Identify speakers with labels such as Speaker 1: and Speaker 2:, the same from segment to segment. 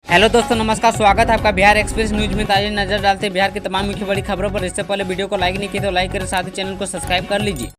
Speaker 1: Hello दोस्तों, नमस्कार। स्वागत है आपका बिहार एक्सप्रेस न्यूज में। ताज़ा नजर डालते हैं बिहार की तमाम मुख्य बड़ी खबरों पर। इससे पहले वीडियो को लाइक नहीं किया तो लाइक करें, साथ ही चैनल को सब्सक्राइब कर लीजिए।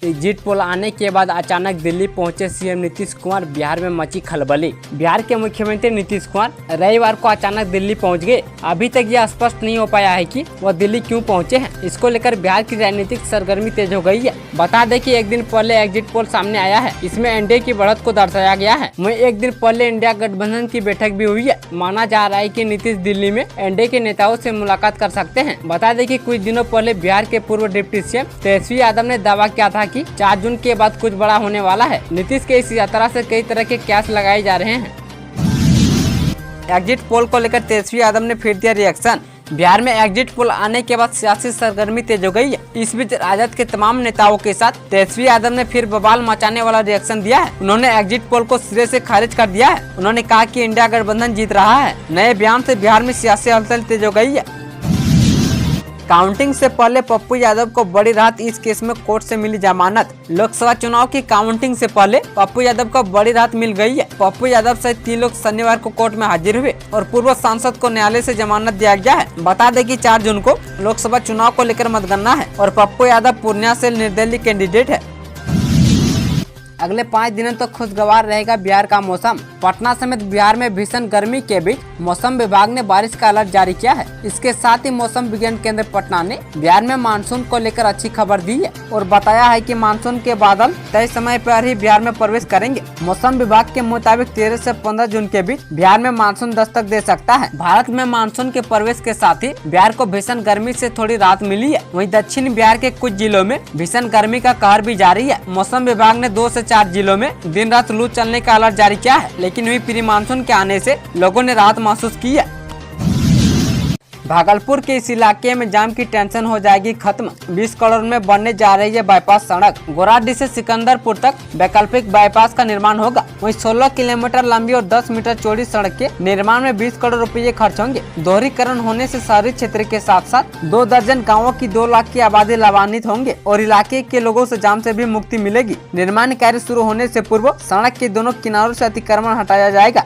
Speaker 1: एग्जिट पोल आने के बाद अचानक दिल्ली पहुंचे सीएम नीतीश कुमार, बिहार में मची खलबली। बिहार के मुख्यमंत्री नीतीश कुमार रविवार को अचानक दिल्ली पहुंच गए। अभी तक यह स्पष्ट नहीं हो पाया है कि वह दिल्ली क्यों पहुंचे हैं। इसको लेकर बिहार की राजनीतिक सरगर्मी तेज हो गई है। बता दें कि एक दिन पहले एग्जिट पोल सामने आया है। इसमें एनडीए की बढ़त को दर्शाया गया है। वहीं एक दिन पहले इंडिया गठबंधन की बैठक भी हुई है। माना जा रहा है कि नीतीश दिल्ली में एनडीए के नेताओं से मुलाकात कर सकते हैं। बता दें कि कुछ दिनों पहले बिहार के पूर्व डिप्टी सीएम तेजस्वी यादव ने दावा किया था कि 4 जून के बाद कुछ बड़ा होने वाला है। नीतीश के इस यात्रा से कई तरह के कयास लगाए जा रहे हैं। एग्जिट पोल को लेकर तेजस्वी यादव ने फिर दिया रिएक्शन। बिहार में एग्जिट पोल आने के बाद सियासी सरगर्मी तेज हो गई है। इस बीच राजद के तमाम नेताओं के साथ तेजस्वी यादव ने फिर बवाल मचाने वाला रिएक्शन दिया है। उन्होंने एग्जिट पोल को सिरे से खारिज कर दिया है। उन्होंने कहा कि इंडिया गठबंधन जीत रहा है। नए बयान से बिहार में सियासी हलचल तेज हो गई है। काउंटिंग से पहले पप्पू यादव को बड़ी राहत, इस केस में कोर्ट से मिली जमानत। लोकसभा चुनाव की काउंटिंग से पहले पप्पू यादव को बड़ी राहत मिल गई है। पप्पू यादव सहित 3 लोग शनिवार को कोर्ट में हाजिर हुए और पूर्व सांसद को न्यायालय से जमानत दिया गया है। बता दें कि 4 जून को लोकसभा चुनाव को लेकर मतगणना है और पप्पू यादव पूर्णिया से निर्दलीय कैंडिडेट है। अगले 5 दिनों तक खुशगवार रहेगा बिहार का मौसम। पटना समेत बिहार में भीषण गर्मी के बीच मौसम विभाग ने बारिश का अलर्ट जारी किया है। इसके साथ ही मौसम विज्ञान केंद्र पटना ने बिहार में मानसून को लेकर अच्छी खबर दी है और बताया है कि मानसून के बादल तय समय पर ही बिहार में प्रवेश करेंगे। मौसम विभाग के मुताबिक 13 से 15 जून के बीच बिहार में मानसून दस्तक दे सकता है। भारत में मानसून के प्रवेश के साथ ही बिहार को भीषण गर्मी से थोड़ी राहत मिली है। वहीं दक्षिण बिहार के कुछ जिलों में भीषण गर्मी का कहर भी जारी है। मौसम विभाग ने 2 से 4 जिलों में दिन रात लू चलने का अलर्ट जारी किया है, लेकिन वही प्री मानसून के आने से लोगों ने राहत महसूस की है। भागलपुर के इस इलाके में जाम की टेंशन हो जाएगी खत्म। 20 करोड़ में बनने जा रही है बाईपास सड़क। गोराडीह से सिकंदरपुर तक वैकल्पिक बाईपास का निर्माण होगा। वहीं 16 किलोमीटर लंबी और 10 मीटर चौड़ी सड़क के निर्माण में 20 करोड़ रुपए खर्च होंगे। दोहरीकरण होने से शहरी क्षेत्र के साथ साथ 2 दर्जन गाँवों की 2 लाख की आबादी लाभान्वित होंगे और इलाके के लोगों से जाम से भी मुक्ति मिलेगी। निर्माण कार्य शुरू होने से पूर्व सड़क के दोनों किनारों से अतिक्रमण हटाया जाएगा।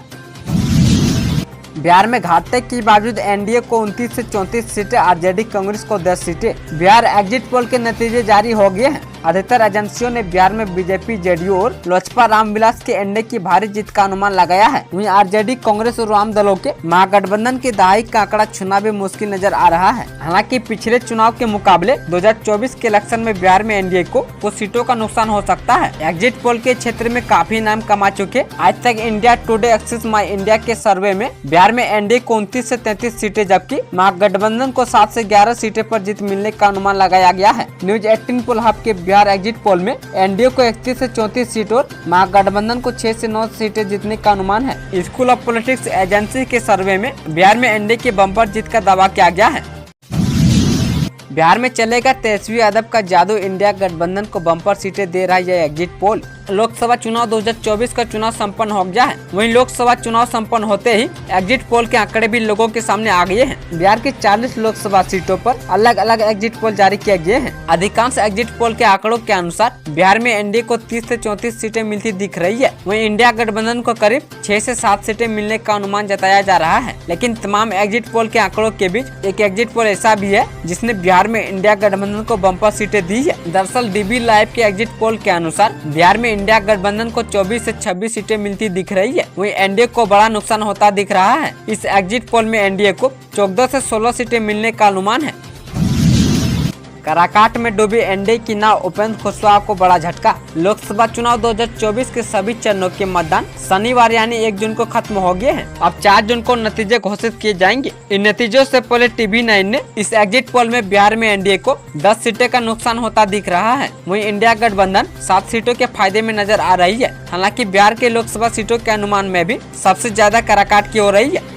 Speaker 1: बिहार में घाटे के बावजूद एनडीए को 29 से 34 सीटें, आरजेडी कांग्रेस को 10 सीटें। बिहार एग्जिट पोल के नतीजे जारी हो गए हैं। अधिकतर एजेंसियों ने बिहार में बीजेपी, जेडीयू और लोजपा रामविलास के एनडीए की भारी जीत का अनुमान लगाया है। वहीं आरजेडी, कांग्रेस और वाम दलों के महागठबंधन की दहाई का आंकड़ा छूना भी मुश्किल नजर आ रहा है। हालांकि पिछले चुनाव के मुकाबले 2024 के इलेक्शन में बिहार में एनडीए को कुछ सीटों का नुकसान हो सकता है। एग्जिट पोल के क्षेत्र में काफी नाम कमा चुके आज तक इंडिया टुडे एक्सिस माई इंडिया के सर्वे में बिहार में एनडीए को 29 से 33 सीटें जबकि महागठबंधन को 7 से 11 सीटें पर जीत मिलने का अनुमान लगाया गया है। न्यूज 18 पोल हब के बिहार एग्जिट पोल में एनडीए को 31 से 34 सीट और महागठबंधन को 6 से 9 सीटें जीतने का अनुमान है। स्कूल ऑफ पॉलिटिक्स एजेंसी के सर्वे में बिहार में एनडीए की बम्पर जीत का दावा किया गया है। बिहार में चलेगा तेजस्वी यादव का जादू, इंडिया गठबंधन को बम्पर सीटें दे रहा है यह एग्जिट पोल। लोकसभा चुनाव 2024 का चुनाव संपन्न हो गया है। वहीं लोकसभा चुनाव संपन्न होते ही एग्जिट पोल के आंकड़े भी लोगों के सामने आ गए हैं। बिहार की 40 लोकसभा सीटों पर अलग अलग एग्जिट पोल जारी किए गए हैं। अधिकांश एग्जिट पोल के आंकड़ों के अनुसार बिहार में एनडीए को 30 से 34 सीटें मिलती दिख रही है। वहीं इंडिया गठबंधन को करीब 6 से 7 सीटें मिलने का अनुमान जताया जा रहा है। लेकिन तमाम एग्जिट पोल के आंकड़ों के बीच एक एग्जिट पोल ऐसा भी है जिसने बिहार में इंडिया गठबंधन को बम्पर सीटें दी है। दरअसल डीबी लाइव के एग्जिट पोल के अनुसार बिहार में इंडिया गठबंधन को 24 से 26 सीटें मिलती दिख रही है। वहीं एनडीए को बड़ा नुकसान होता दिख रहा है। इस एग्जिट पोल में एनडीए को 14 से 16 सीटें मिलने का अनुमान है। काराकाट में डूबी एनडीए की नाव, उपेंद्र कुशवाहा को बड़ा झटका। लोकसभा चुनाव 2024 के सभी चरणों के मतदान शनिवार यानी 1 जून को खत्म हो गए हैं। अब 4 जून को नतीजे घोषित किए जाएंगे। इन नतीजों से पहले TV9 ने इस एग्जिट पोल में बिहार में एनडीए को 10 सीटें का नुकसान होता दिख रहा है। वहीं इंडिया गठबंधन 7 सीटों के फायदे में नजर आ रही है। हालांकि बिहार के लोकसभा सीटों के अनुमान में भी सबसे ज्यादा काराकाट की हो रही है।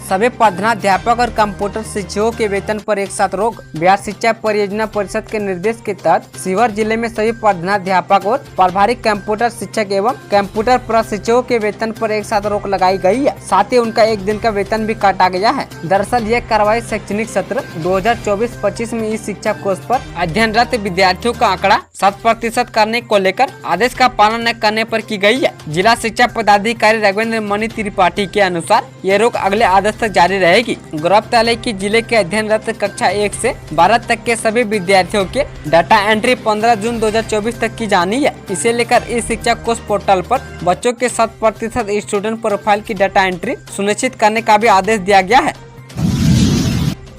Speaker 1: सभी प्रधानाध्यापक और कंप्यूटर शिक्षकों के वेतन पर एक साथ रोक। बिहार शिक्षा परियोजना परिषद के निर्देश के तहत शिवहर जिले में सभी प्रधानाध्यापक और प्रभारी कंप्यूटर शिक्षक एवं कंप्यूटर प्रशिक्षकों के वेतन पर एक साथ रोक लगाई गई है। साथ ही उनका एक दिन का वेतन भी काटा गया है। दरअसल यह कार्रवाई शैक्षणिक सत्र 2024-25 में इस शिक्षा कोर्स पर अध्ययनरत विद्यार्थियों का आंकड़ा 100% करने को लेकर आदेश का पालन न करने पर की गई है। जिला शिक्षा पदाधिकारी रघुवेंद्र मणि त्रिपाठी के अनुसार ये रोक अगले आदेश तक जारी रहेगी। गौरतलब है कि जिले के अध्ययनरत कक्षा 1 से 12 तक के सभी विद्यार्थियों के डाटा एंट्री 15 जून 2024 तक की जानी है। इसे लेकर इस शिक्षा कोर्स पोर्टल पर बच्चों के 100% स्टूडेंट प्रोफाइल की डाटा एंट्री सुनिश्चित करने का भी आदेश दिया गया है।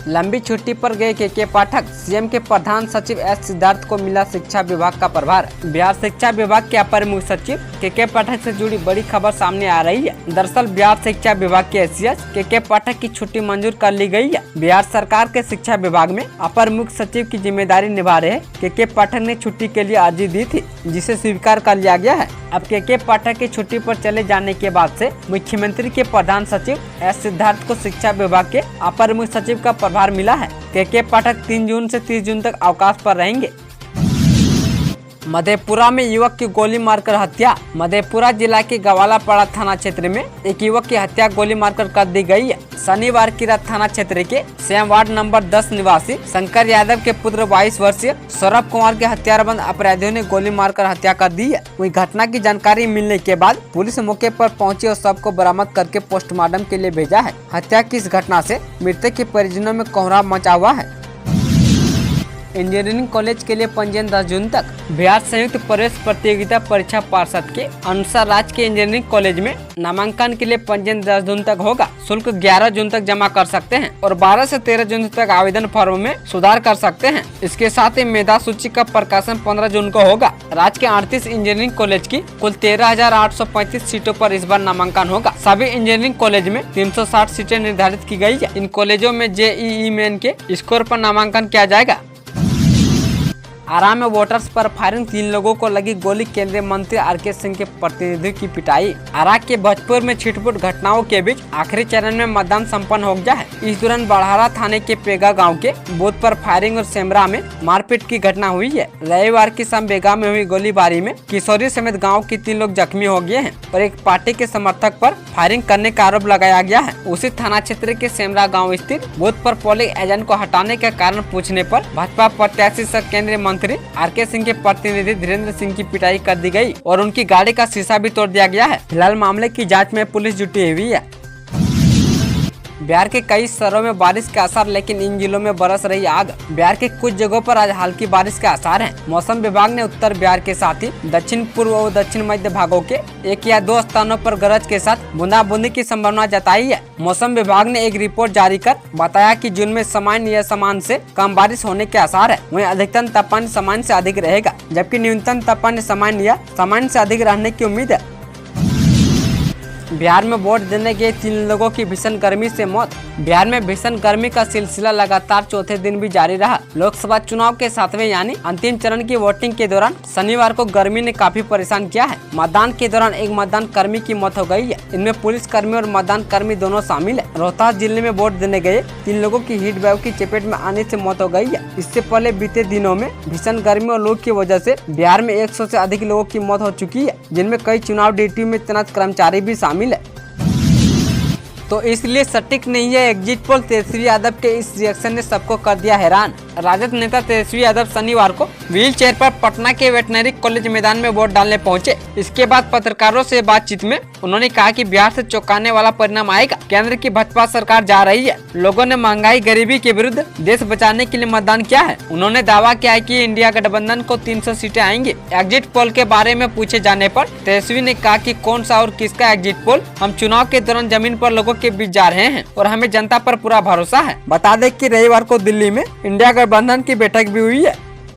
Speaker 1: लंबी छुट्टी पर गए के पाठक, सीएम के प्रधान सचिव एस सिद्धार्थ को मिला शिक्षा विभाग का प्रभार। बिहार शिक्षा विभाग के अपर मुख्य सचिव के पाठक से जुड़ी बड़ी खबर सामने आ रही है। दरअसल बिहार शिक्षा विभाग के एसीएस के पाठक की छुट्टी मंजूर कर ली गई है। बिहार सरकार के शिक्षा विभाग में अपर मुख्य सचिव की जिम्मेदारी निभा रहे के पाठक ने छुट्टी के लिए अर्जी दी थी, जिसे स्वीकार कर लिया गया है। अब के पाठक की छुट्टी पर चले जाने के बाद से मुख्यमंत्री के प्रधान सचिव एस सिद्धार्थ को शिक्षा विभाग के अपर मुख्य सचिव का प्रभार मिला है। के पाठक 3 जून से 30 जून तक अवकाश पर रहेंगे। मधेपुरा में युवक की गोली मारकर हत्या। मधेपुरा जिला के गवालापाड़ा थाना क्षेत्र में एक युवक की हत्या गोली मारकर कर दी गई है। शनिवार की रात थाना क्षेत्र के सेम वार्ड नंबर 10 निवासी शंकर यादव के पुत्र 22 वर्षीय सौरभ कुमार के हथियारबंद अपराधियों ने गोली मारकर हत्या कर दी है। वहीं घटना की जानकारी मिलने के बाद पुलिस मौके पर पहुंची और शव को बरामद करके पोस्टमार्टम के लिए भेजा है। हत्या की इस घटना से मृतक के परिजनों में कोहराम मचा हुआ है। इंजीनियरिंग कॉलेज के लिए पंजीयन 10 जून तक। बिहार संयुक्त प्रवेश प्रतियोगिता परीक्षा पार्षद के अनुसार राज्य के इंजीनियरिंग कॉलेज में नामांकन के लिए पंजीयन 10 जून तक होगा। शुल्क 11 जून तक जमा कर सकते हैं और 12 से 13 जून तक आवेदन फॉर्म में सुधार कर सकते हैं। इसके साथ ही मेधा सूची का प्रकाशन 15 जून को होगा। राज्य के 38 इंजीनियरिंग कॉलेज की कुल 13,835 सीटों पर इस बार नामांकन होगा। सभी इंजीनियरिंग कॉलेज में 360 सीटें निर्धारित की गई है। इन कॉलेजों में JEE मेन के स्कोर पर नामांकन किया जाएगा। आरा में वोटर्स पर फायरिंग, 3 लोगों को लगी गोली, केंद्रीय मंत्री आरके सिंह के प्रतिनिधि की पिटाई। आरा के भोजपुर में छिटपुट घटनाओं के बीच आखिरी चरण में मतदान संपन्न हो गया है। इस दौरान बड़हारा थाने के पेगा गांव के बूथ पर फायरिंग और सेमरा में मारपीट की घटना हुई है। रविवार की शाम बेगा में हुई गोलीबारी में किशोरी समेत गाँव के 3 लोग जख्मी हो गए हैं और एक पार्टी के समर्थक पर फायरिंग करने का आरोप लगाया गया है। उसी थाना क्षेत्र के सेमरा गाँव स्थित बूथ पर पोलिंग एजेंट को हटाने के कारण पूछने पर भाजपा प्रत्याशी सह केंद्रीय मंत्री आरके सिंह के प्रतिनिधि धीरेन्द्र सिंह की पिटाई कर दी गई और उनकी गाड़ी का शीशा भी तोड़ दिया गया है। फिलहाल मामले की जांच में पुलिस जुटी हुई है। बिहार के कई शहरों में बारिश के आसार, लेकिन इन जिलों में बरस रही आग। बिहार के कुछ जगहों पर आज हल्की बारिश के आसार हैं। मौसम विभाग ने उत्तर बिहार के साथ ही दक्षिण पूर्व और दक्षिण मध्य भागों के 1 या 2 स्थानों पर गरज के साथ बूंदाबूंदी की संभावना जताई है। मौसम विभाग ने एक रिपोर्ट जारी कर बताया कि जून में सामान्य या सामान्य से कम बारिश होने के आसार है। वहीं अधिकतम तापमान सामान्य से अधिक रहेगा, जबकि न्यूनतम तापमान सामान्य या सामान्य से अधिक रहने की उम्मीद है। बिहार में वोट देने गए 3 लोगों की भीषण गर्मी से मौत। बिहार में भीषण गर्मी का सिलसिला लगातार चौथे दिन भी जारी रहा। लोकसभा चुनाव के 7वें यानी अंतिम चरण की वोटिंग के दौरान शनिवार को गर्मी ने काफी परेशान किया है। मतदान के दौरान एक मतदान कर्मी की मौत हो गई है। इनमें पुलिस कर्मी और मतदान कर्मी दोनों शामिल है। रोहतास जिले में वोट देने गए 3 लोगों की हीट वेव की चपेट में आने से मौत हो गई है। इससे पहले बीते दिनों में भीषण गर्मी और लू की वजह से बिहार में 100 से अधिक लोगों की मौत हो चुकी है, जिनमें कई चुनाव ड्यूटी में तैनात कर्मचारी भी शामिल है। तो इसलिए सटीक नहीं है एग्जिट पोल। तेजस्वी यादव के इस रिएक्शन ने सबको कर दिया हैरान। राजद नेता तेजस्वी यादव शनिवार को व्हील चेयर पर पटना के वेटनरी कॉलेज मैदान में वोट डालने पहुंचे। इसके बाद पत्रकारों से बातचीत में उन्होंने कहा कि बिहार से चौंकाने वाला परिणाम आएगा। केंद्र की भाजपा सरकार जा रही है। लोगों ने महंगाई गरीबी के विरुद्ध देश बचाने के लिए मतदान किया है। उन्होंने दावा किया है कि इंडिया गठबंधन को 300 सीटें आएंगी। एग्जिट पोल के बारे में पूछे जाने पर तेजस्वी ने कहा कि कौन सा और किसका एग्जिट पोल, हम चुनाव के दौरान जमीन पर लोगों के बीच जा रहे हैं और हमें जनता पर पूरा भरोसा है। बता दें कि रविवार को दिल्ली में इंडिया गठबंधन की बैठक भी हुई है।